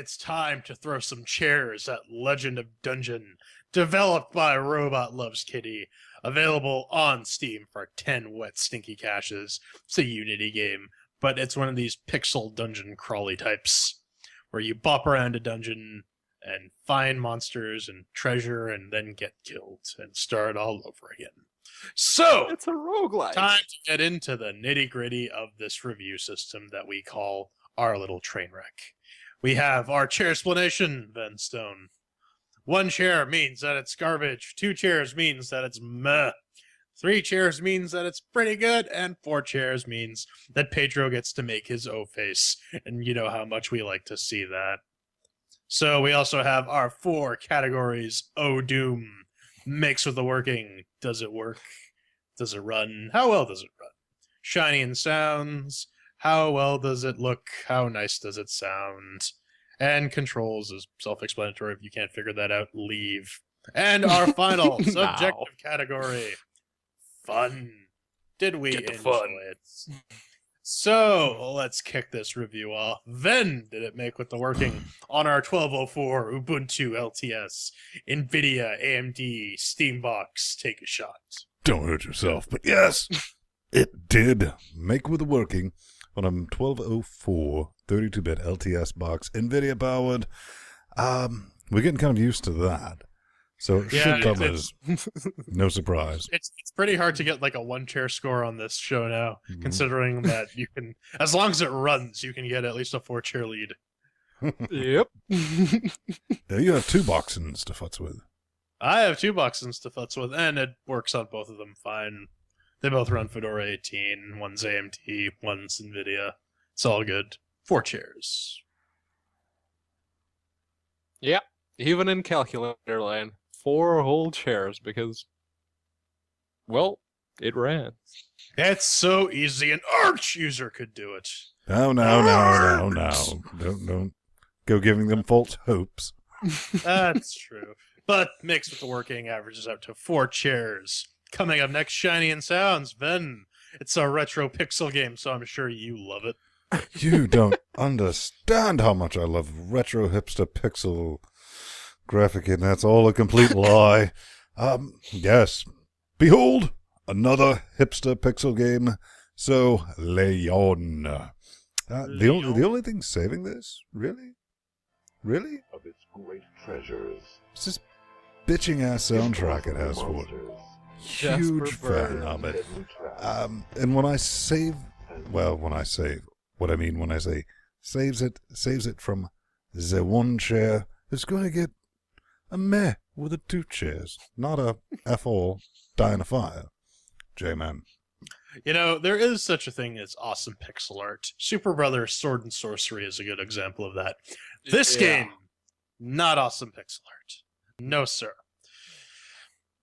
it's time to throw some chairs at Legend of Dungeon, developed by Robot Loves Kitty, available on Steam for 10 wet stinky cashes. It's a Unity game, but it's one of these pixel dungeon crawly types, where you bop around a dungeon and find monsters and treasure and then get killed and start all over again. So, it's a roguelike. Time to get into the nitty-gritty of this review system that we call our little train wreck. We have our chair explanation, Ben Stone. 1 chair means that it's garbage. 2 chairs means that it's meh. 3 chairs means that it's pretty good. And 4 chairs means that Pedro gets to make his O face. And you know how much we like to see that. So we also have our 4 categories. Oh, Doom. Makes with the working. Does it work? Does it run? How well does it run? Shiny and sounds. How well does it look? How nice does it sound? And controls is self-explanatory. If you can't figure that out, leave. And our final subjective category. Fun. Did we enjoy it? So, let's kick this review off. Then, did it make with the working on our 1204 Ubuntu LTS, NVIDIA, AMD, Steambox? Take a shot. Don't hurt yourself, but yes, it did make with the working on a 1204 32-bit LTS box, NVIDIA powered. We're getting kind of used to that. So it should come as no surprise. It's pretty hard to get like a 1-chair score on this show now, considering that you can, as long as it runs, you can get at least a 4-chair lead. Yep. Now you have 2 boxings to futz with. I have 2 boxings to futz with, and it works on both of them fine. They both run Fedora 18. One's AMD, one's NVIDIA. It's all good. 4 chairs. Yeah, even in calculator land. 4 whole chairs because, well, it ran. It's so easy. An Arch user could do it. No. Don't go giving them false hopes. That's true. But mixed with the working averages out to 4 chairs. Coming up next, Shiny and Sounds. Ben, it's a retro pixel game, so I'm sure you love it. You don't understand how much I love retro hipster pixel graphic, and that's all a complete lie. Yes. Behold, another hipster pixel game. So, Leon. The only thing saving this? Really? Of its great treasures. It's this bitching ass soundtrack it has for it. Huge fan of it. And when I say saves it from the 1 chair, it's going to get a meh with the 2 chairs, not a F all dying of fire. J-Man. You know, there is such a thing as awesome pixel art. Super Brothers Sword and Sorcery is a good example of that. This game, not awesome pixel art. No, sir.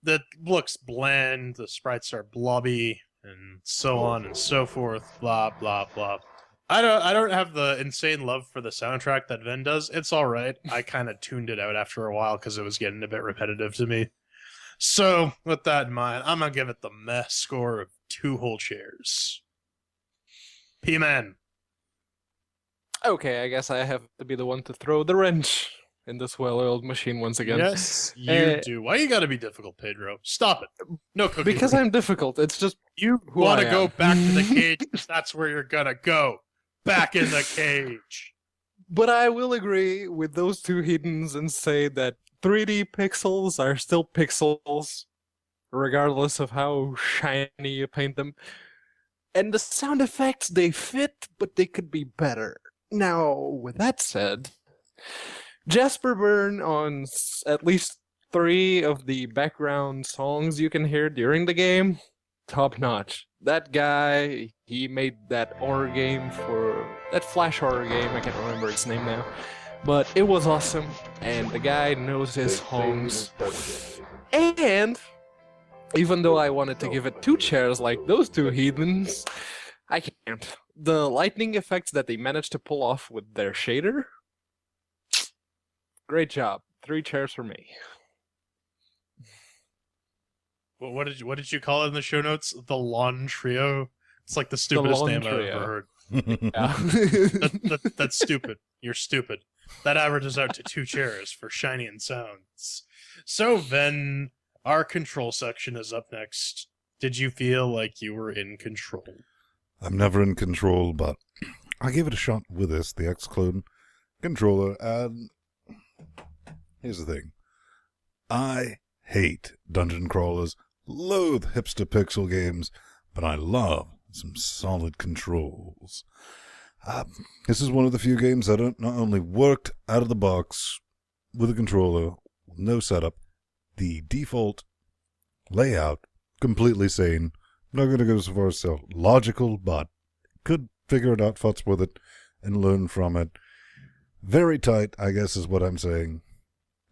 That looks bland, the sprites are blobby, and so on and so forth, blah, blah, blah. I don't have the insane love for the soundtrack that Ven does. It's alright. I kind of tuned it out after a while because it was getting a bit repetitive to me. So, with that in mind, I'm going to give it the meh score of 2 whole chairs. P-Man. Okay, I guess I have to be the one to throw the wrench in this well-oiled machine once again. Yes, you do. Why you gotta be difficult, Pedro? Stop it. No cookie. Because I'm difficult. It's just you want to go back to the cage because that's where you're gonna go. Back in the cage. But I will agree with those 2 heathens and say that 3D pixels are still pixels, regardless of how shiny you paint them. And the sound effects, they fit, but they could be better. Now, with that said, Jasper Byrne on at least 3 of the background songs you can hear during the game, top notch. That guy, he made that horror game that Flash horror game, I can't remember its name now, but it was awesome, and the guy knows his songs. And even though I wanted to give it 2 chairs like those 2 heathens, I can't. The lightning effects that they managed to pull off with their shader, great job. 3 chairs for me. Well, what did you call it in the show notes? The Lawn Trio? It's like the stupidest name I've ever heard. Yeah. That's stupid. You're stupid. That averages out to 2 chairs for shiny and sounds. So, Ven, our control section is up next. Did you feel like you were in control? I'm never in control, but I gave it a shot with this, the X-Clone controller, and here's the thing. I hate dungeon crawlers, loathe hipster pixel games, but I love some solid controls. This is one of the few games that not only worked out of the box with a controller, with no setup, the default layout, completely sane. I'm not going to go so far as to say logical, but could figure it out, futz with it, and learn from it. Very tight, I guess is what I'm saying.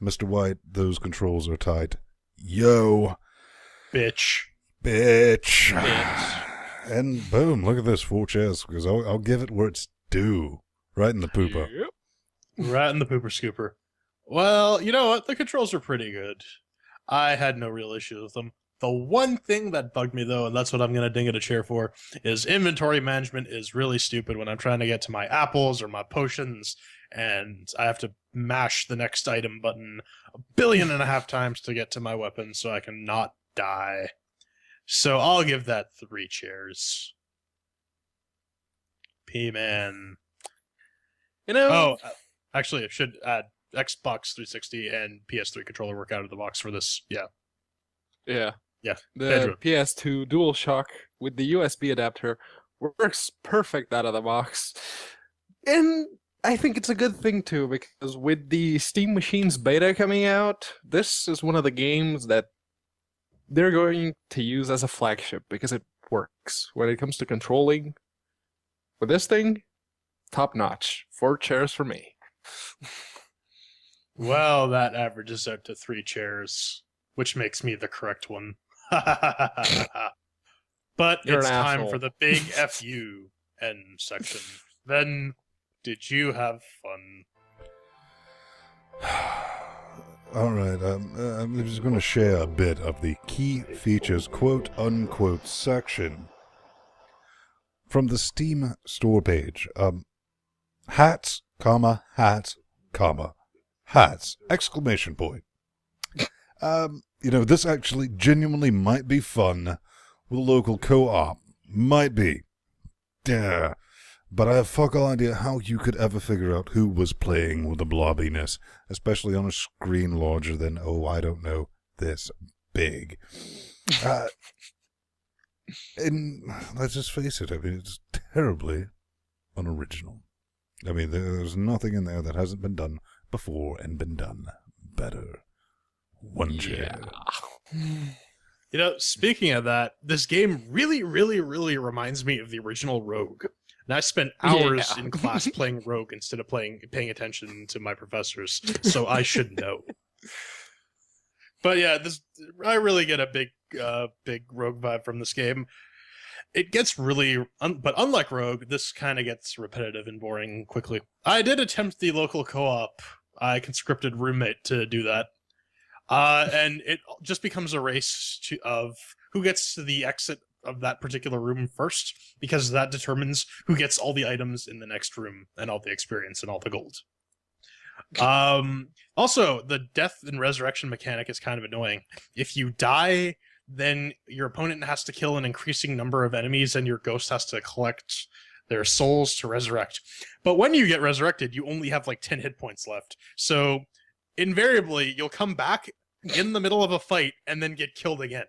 Mr. White, those controls are tight. Yo. Bitch. And boom, look at this, 4 chairs, because I'll give it where it's due. Right in the pooper. Yep. Right in the pooper scooper. Well, you know what? The controls are pretty good. I had no real issues with them. The one thing that bugged me, though, and that's what I'm going to ding it a chair for, is inventory management is really stupid when I'm trying to get to my apples or my potions, and I have to mash the next item button 1.5 billion times to get to my weapon so I can not die. So I'll give that 3 chairs. P-Man. You know, Oh, actually, I should add Xbox 360 and PS3 controller work out of the box for this. Yeah. yeah. Yeah. The Pedro. PS2 DualShock with the USB adapter works perfect out of the box. And I think it's a good thing too, because with the Steam Machines beta coming out, this is one of the games that they're going to use as a flagship because it works. When it comes to controlling with this thing, top notch. 4 chairs for me. Well, that averages out to 3 chairs, which makes me the correct one. But You're it's an time asshole. for the big FU end section. Then, did you have fun? All right, I'm just going to share a bit of the key features, quote-unquote, section from the Steam store page. Hats, exclamation point. This actually genuinely might be fun with a local co-op. Might be. Yeah. But I have fuck all idea how you could ever figure out who was playing with the blobbiness, especially on a screen larger than, this big. And let's just face it, it's terribly unoriginal. There's nothing in there that hasn't been done before and been done better. 1 chair. Speaking of that, this game really, really, really reminds me of the original Rogue. And I spent hours in class playing Rogue instead of paying attention to my professors, so I should know. But yeah, I really get a big Rogue vibe from this game. It gets really, but unlike Rogue, this kind of gets repetitive and boring quickly. I did attempt the local co-op. I conscripted roommate to do that. And it just becomes a race of who gets to the exit of that particular room first, because that determines who gets all the items in the next room and all the experience and all the gold. Also, the death and resurrection mechanic is kind of annoying. If you die, then your opponent has to kill an increasing number of enemies and your ghost has to collect their souls to resurrect. But when you get resurrected, you only have like 10 hit points left. So invariably, you'll come back in the middle of a fight and then get killed again,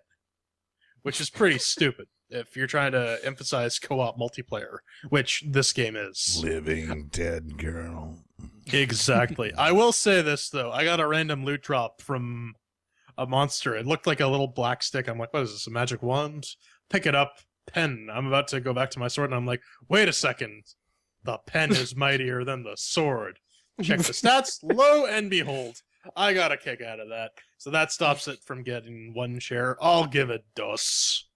which is pretty stupid if you're trying to emphasize co-op multiplayer, which this game is. Living dead girl. Exactly. I will say this, though. I got a random loot drop from a monster. It looked like a little black stick. I'm like, what is this, a magic wand? Pick it up. Pen. I'm about to go back to my sword, and I'm like, wait a second. The pen is mightier than the sword. Check the stats. Lo and behold, I got a kick out of that. So that stops it from getting 1 share. I'll give it dos.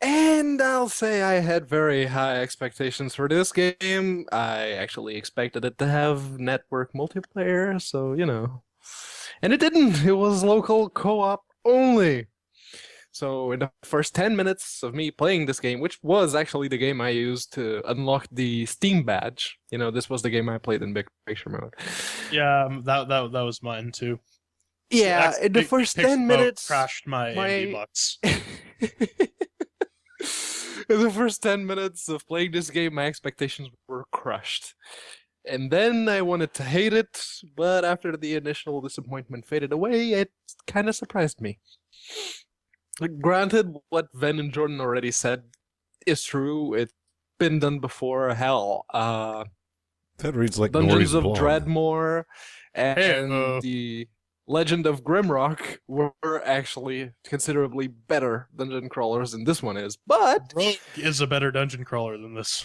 And I'll say I had very high expectations for this game. I actually expected it to have network multiplayer, so, And it didn't. It was local co-op only. So in the first 10 minutes of me playing this game, which was actually the game I used to unlock the Steam badge, this was the game I played in big picture mode. Yeah, that was mine too. Yeah, in the first 10 minutes, crashed my AMD bucks. In the first 10 minutes of playing this game, my expectations were crushed. And then I wanted to hate it, but after the initial disappointment faded away, it kind of surprised me. Granted, what Ven and Jordan already said is true. It's been done before. Hell, That reads like Dungeons Nori's of blog. Dreadmore and Hey, the Legend of Grimrock were actually considerably better dungeon crawlers than this one is. But Rogue is a better dungeon crawler than this.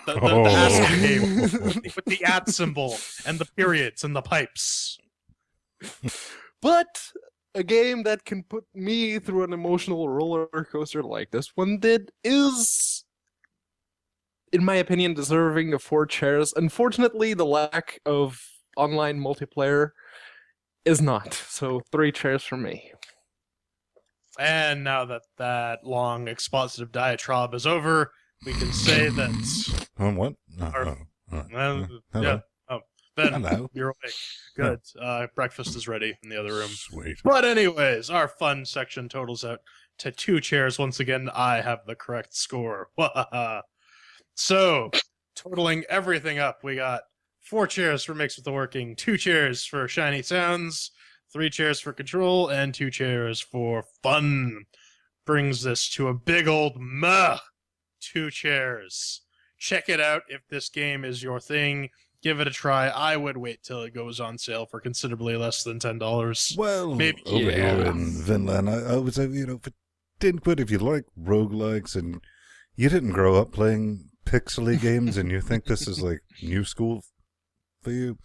The Oh. ASCII game with the @ symbol and the periods and the pipes. But a game that can put me through an emotional roller coaster like this one did is, in my opinion, deserving of 4 chairs. Unfortunately, the lack of online multiplayer is not. So 3 chairs for me. And now that long expositive diatribe is over, we can say that. What? Our- Hello. Yeah. Oh, Ben, Hello. you're awake. Good. Breakfast is ready in the other room. Sweet. But anyways, our fun section totals out to 2 chairs. Once again, I have the correct score. So, totaling everything up, we got 4 chairs for Mix with the Working, 2 chairs for Shiny Sounds, 3 chairs for Control, and 2 chairs for Fun. Brings this to a big old 2 chairs. Check it out if this game is your thing. Give it a try. I would wait till it goes on sale for considerably less than $10. Well, Maybe- over Yeah. here in Vinland, I would say, for Dinquid, if you like roguelikes and you didn't grow up playing pixely games and you think this is like new school for you,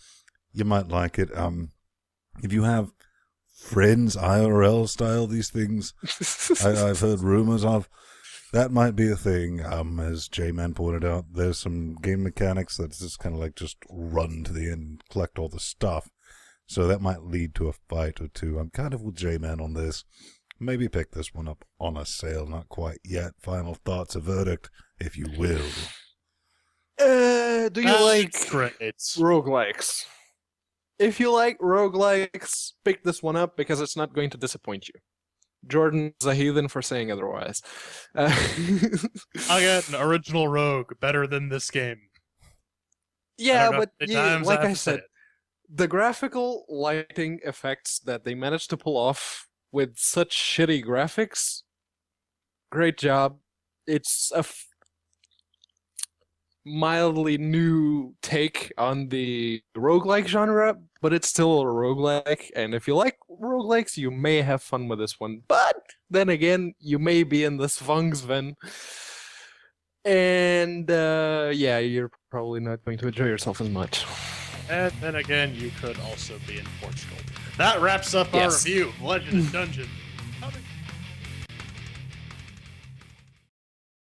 you might like it. If you have friends IRL style these things, I've heard rumors of, that might be a thing. As J-Man pointed out, there's some game mechanics that's just kind of like just run to the end, collect all the stuff. So that might lead to a fight or two. I'm kind of with J-Man on this. Maybe pick this one up on a sale. Not quite yet. Final thoughts, a verdict, if you will. Do you like Great. roguelikes? If you like roguelikes, pick this one up because it's not going to disappoint you. Jordan's a heathen for saying otherwise. Again, original Rogue, better than this game. Yeah, know but how many times like have I to say said, it. the graphical lighting effects that they managed to pull off with such shitty graphics, great job. It's a mildly new take on the roguelike genre, but it's still a roguelike, and if you like roguelikes, you may have fun with this one. But then again, you may be in the Svangsven, and yeah, you're probably not going to enjoy yourself as much. And then again, you could also be in Portugal. That wraps up our Yes. review of Legend of Dungeon